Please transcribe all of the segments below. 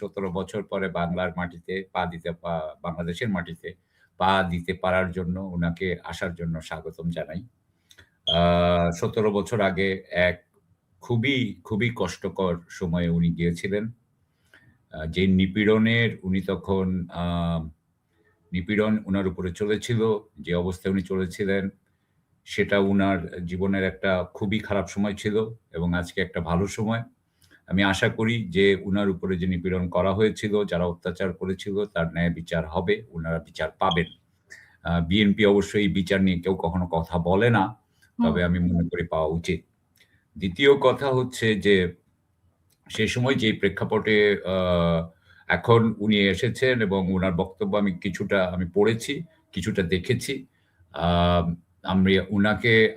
17 বছর পরে বাংলার মাটিতে বাংলাদেশের মাটিতে পা দিতে পারার জন্য উনাকে আসার জন্য স্বাগতম জানাই। ১৭ বছর আগে এক খুবই কষ্টকর সময়ে উনি গিয়েছিলেন। যে নিপীড়নের উনি তখন নিপীড়ন উনার উপরে চলেছিল, যে অবস্থায় উনি চলেছিলেন সেটা উনার জীবনের একটা খুবই খারাপ সময় ছিল এবং আজকে একটা ভালো সময়। আমি আশা করি যে উনার উপরে যে নিপীড়ন করা হয়েছিল, যারা অত্যাচার করেছিল তার ন্যায় বিচার হবে, উনারা বিচার পাবেন। বিএনপি অবশ্যই এই বিচার নিয়ে কেউ কখনো কথা বলে না। তবে আমি মনে করি পাওয়া উচিত। দ্বিতীয় কথা হচ্ছে যে সেই সময় যেই প্রেক্ষাপটে এখন উনি এসেছেন এবং উনার বক্তব্য আমি পড়েছি, কিছুটা দেখেছি।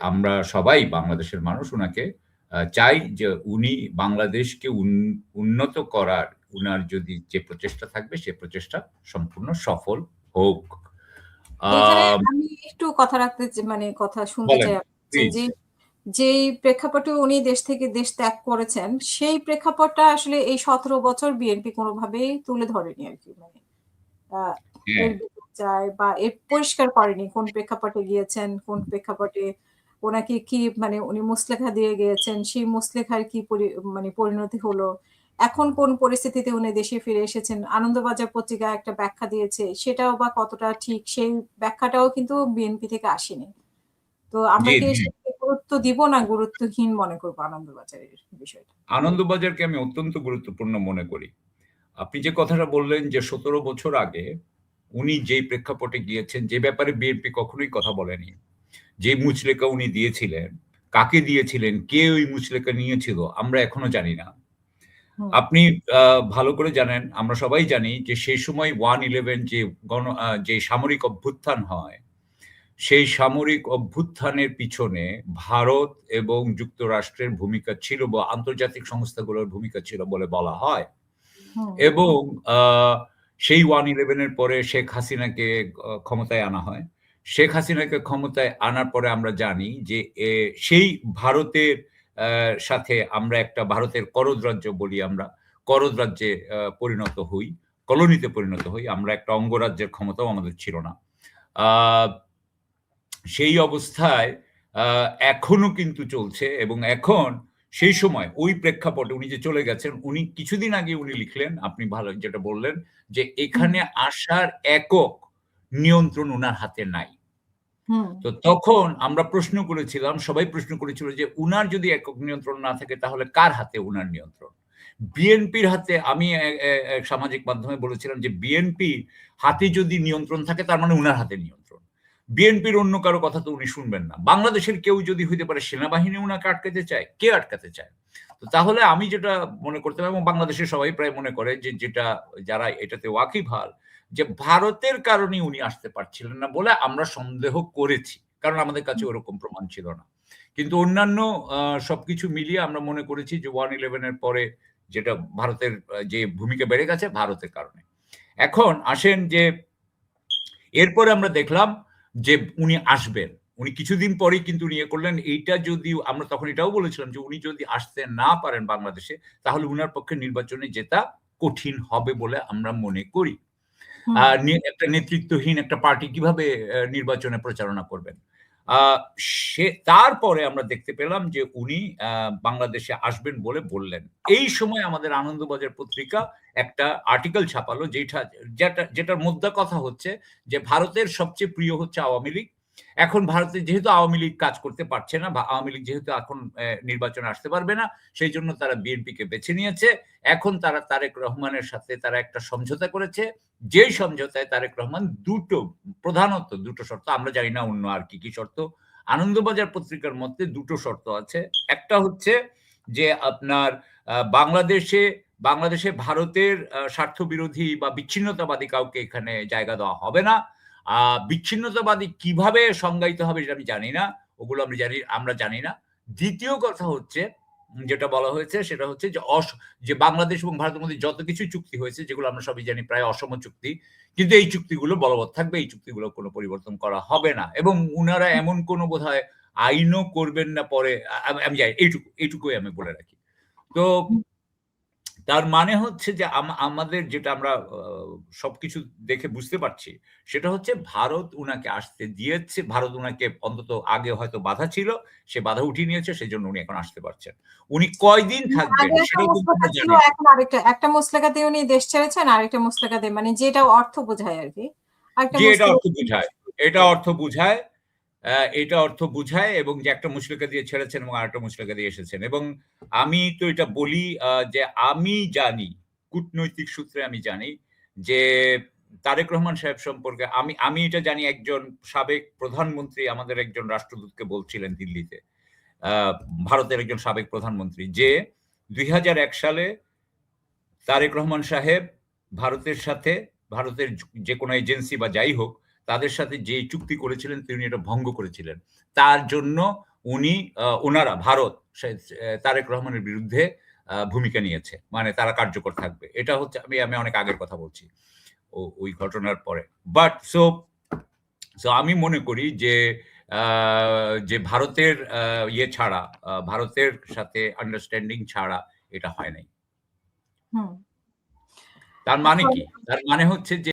আমরা সবাই বাংলাদেশের মানুষ উনাকে চাই যে উনি বাংলাদেশকে উন্নত করার উনার যদি যে প্রচেষ্টা থাকবে সে প্রচেষ্টা সম্পূর্ণ সফল হোক। এখানে আমি একটু কথা রাখতে মানে কথা শুনতে চাই যে যেই প্রেক্ষাপটে উনি দেশ থেকে দেশ ত্যাগ করেছেন সেই প্রেক্ষাপটটা আসলে এই 17 বছর বিএনপি কোনোভাবেই তুলে ধরেনি আর কি, মানে চায় বা পরিষ্কার করেনি কোন প্রেক্ষাপটে গিয়েছেন, কোন প্রেক্ষাপটে ওনাকে কি মানে উনি মুসলেখা দিয়ে গিয়েছেন, সেই মুসলেখার কি মানে পরিণতি হলো, এখন কোন পরিস্থিতিতে উনি দেশে ফিরে এসেছেন। আনন্দবাজার পত্রিকা একটা ব্যাখ্যা দিয়েছে, সেটাও বা কতটা ঠিক সেই ব্যাখ্যাটাও কিন্তু বিএনপি থেকে আসেনি। তো আমরা কি গুরুত্ব দিব না গুরুত্বহীন মনে করবো আনন্দবাজারের বিষয়টা? আনন্দবাজারকে আমি অত্যন্ত গুরুত্বপূর্ণ মনে করি। আপনি যে কথাটা বললেন যে ১৭ বছর আগে উনি যেই প্রেক্ষাপটে গিয়েছেন, যে ব্যাপারে বিএনপি কখনোই কথা বলেনি, যে মুচলেকা উনি দিয়েছিলেন, কাকে দিয়েছিলেন, কে ওই মুচলেকা নিয়েছিল আমরা এখনো জানি না। আপনি ভালো করে জানেন, আমরা সবাই জানি যে সেই সময় 1/11 যে সামরিক অভ্যুত্থান হয়, সেই সামরিক অভ্যুত্থানের পিছনে ভারত এবং যুক্তরাষ্ট্রের ভূমিকা ছিল বা আন্তর্জাতিক সংস্থাগুলোর ভূমিকা ছিল বলে বলা হয়। এবং সেই 1/11 এর পরে শেখ হাসিনাকে ক্ষমতায় আনা হয়। শেখ হাসিনাকে ক্ষমতায় আনার পরে আমরা জানি যে সেই ভারতের সাথে আমরা একটা ভারতের করদ রাজ্য বলি আমরা, করদ রাজ্যে পরিণত হই, কলোনিতে পরিণত হই। আমরা একটা অঙ্গরাজ্যের ক্ষমতাও আমাদের ছিল না। সেই অবস্থায় এখনো কিন্তু চলছে এবং এখন সেই সময় ওই প্রেক্ষাপটে উনি যে চলে গেছেন, উনি কিছুদিন আগে উনি লিখলেন, আপনি ভালো যেটা বললেন যে এখানে আসার একক নিয়ন্ত্রণ উনার হাতে নাই। তো তখন আমরা প্রশ্ন করেছিলাম, সবাই প্রশ্ন করেছিল যে উনার যদি একক নিয়ন্ত্রণ না থাকে তাহলে কার হাতে উনার নিয়ন্ত্রণ? বিএনপির হাতে। আমি সামাজিক মাধ্যমে বলেছিলাম যে বিএনপির হাতে যদি নিয়ন্ত্রণ থাকে তার মানে উনার হাতে নিয়ন্ত্রণ। বিএনপির অন্য কারো কথা তো উনি শুনবেন না। বাংলাদেশের কেউ যদি হইতে পারে সেনাবাহিনী উনাকে আটকাতে চায়, কে আটকাতে চায়? তো তাহলে আমি যেটা মনে করতাম এবং বাংলাদেশের সবাই প্রায় মনে করে যে যারা এটাতে ওয়াকিবহাল, যে ভারতের কারণে উনি আসতে পারছিলেন না বলে আমরা সন্দেহ করেছি। কারণ আমাদের কাছে ওরকম প্রমাণ ছিল না। কিন্তু অন্যান্য সবকিছু মিলিয়ে আমরা মনে করেছি যে 1/11 এর পরে যেটা ভারতের যে ভূমিকা বেড়ে গেছে ভারতের কারণে। এখন আসেন যে এরপরে আমরা দেখলাম যে উনি আসবেন। উনি কিছুদিন পরেই কিন্তু উনি করলেন। এইটা যদি আমরা তখন এটাও বলেছিলাম যে উনি যদি আসতে না পারেন বাংলাদেশে তাহলে উনার পক্ষে নির্বাচনে জেতা কঠিন হবে বলে আমরা মনে করি। একটা নেতৃত্বহীন একটা পার্টি কিভাবে নির্বাচনে প্রচারণা করবেন? তারপরে আমরা দেখতে পেলাম যে উনি বাংলাদেশে আসবেন বলে বললেন। এই সময় আমাদের আনন্দবাজার পত্রিকা একটা আর্টিকেল ছাপালো যেটার মোদ্দা কথা হচ্ছে যে ভারতের সবচেয়ে প্রিয় হচ্ছে আওয়ামী লীগ। এখন ভারতে যেহেতু আওয়ামী লীগ কাজ করতে পারছে না বা আওয়ামী লীগ যেহেতু এখন নির্বাচনে আসতে পারবে না, সেই জন্য তারা বিএনপিকে বেছে নিয়েছে। এখন তারা তারেক রহমানের সাথে তারা একটা সমঝোতা করেছে। যেই সমঝোতায় তারেক রহমান প্রধানত দুটো শর্ত, আমরা জানি না অন্য আর কি শর্ত। আনন্দবাজার পত্রিকার মধ্যে দুটো শর্ত আছে। একটা হচ্ছে যে আপনার বাংলাদেশে ভারতের স্বার্থবিরোধী বা বিচ্ছিন্নতাবাদী কাউকে এখানে জায়গা দেওয়া হবে না। বিচ্ছিন্নতাবাদী কিভাবে সংজ্ঞায়িত হবে সেটা আমি জানি না। ওগুলো আমরা জানি না। দ্বিতীয় কথা হচ্ছে যেটা বলা হয়েছে সেটা হচ্ছে যে বাংলাদেশ এবং ভারতের মধ্যে যত কিছু চুক্তি হয়েছে, যেগুলো আমরা সবই জানি প্রায় অসম চুক্তি, কিন্তু এই চুক্তিগুলো বলবৎ থাকবে, এই চুক্তিগুলো কোনো পরিবর্তন করা হবে না এবং উনারা এমন কোনো বোধহয় আইনও করবেন না পরে। আমি জানি এইটুকুই আমি বলে রাখি। তো তার মানে হচ্ছে যে আমাদের যেটা আমরা সবকিছু দেখে বুঝতে পারছি, সেটা হচ্ছে ভারত উনাকে আসতে দিয়েছে। ভারত উনাকে অন্তত আগে হয়তো বাধা ছিল, সে বাধা উঠিয়ে নিয়েছে, সেজন্য উনি এখন আসতে পারছেন। উনি কয়দিন থাকবেন আগে একটা সেটাও কিন্তু মুসলেখা আমরা ছিল, জানি না। এখন একটা মুসলেখা দিয়ে উনি দেশ ছেড়েছেন, আরেকটা মুসলেখা দিয়ে মানে যেটা অর্থ বোঝায় আরকি। আরেকটা জি, এটা মুসলেখা অর্থ বুঝায়। এটা অর্থ বুঝায়। এটা অর্থ বুঝায় এবং যে একটা মুচলেকা দিয়ে ছেড়েছেন এবং আরেকটা মুচলেকা দিয়ে এসেছেন। এবং আমি তো এটা বলি যে আমি জানি, কূটনৈতিক সূত্রে আমি জানি যে তারেক রহমান সাহেব সম্পর্কে আমি আমি এটা জানি একজন সাবেক প্রধানমন্ত্রী আমাদের একজন রাষ্ট্রদূতকে বলছিলেন দিল্লিতে। আ ভারতের একজন সাবেক প্রধানমন্ত্রী যে ২০০১ সালে তারেক রহমান সাহেব ভারতের সাথে ভারতের যেকোনো এজেন্সি বা যাই হোক, তাদের সাথে যে চুক্তি করেছিলেন তিনি এটা ভঙ্গ করেছিলেন। তার জন্য উনি উনারা ভারত তারেক রহমানের বিরুদ্ধে ভূমিকা নিয়েছে। মানে তারা কার্যকর থাকবে। এটা হচ্ছে আমি অনেক আগের কথা বলছি। ওই ঘটনার পরে। বাট সো আমি মনে করি যে আ যে ভারতের ইয়ে ছাড়া ভারতের সাথে আন্ডারস্ট্যান্ডিং ছাড়া এটা হয় নাই। হুম। তার মানে এখন কি? তার মানে হচ্ছে যে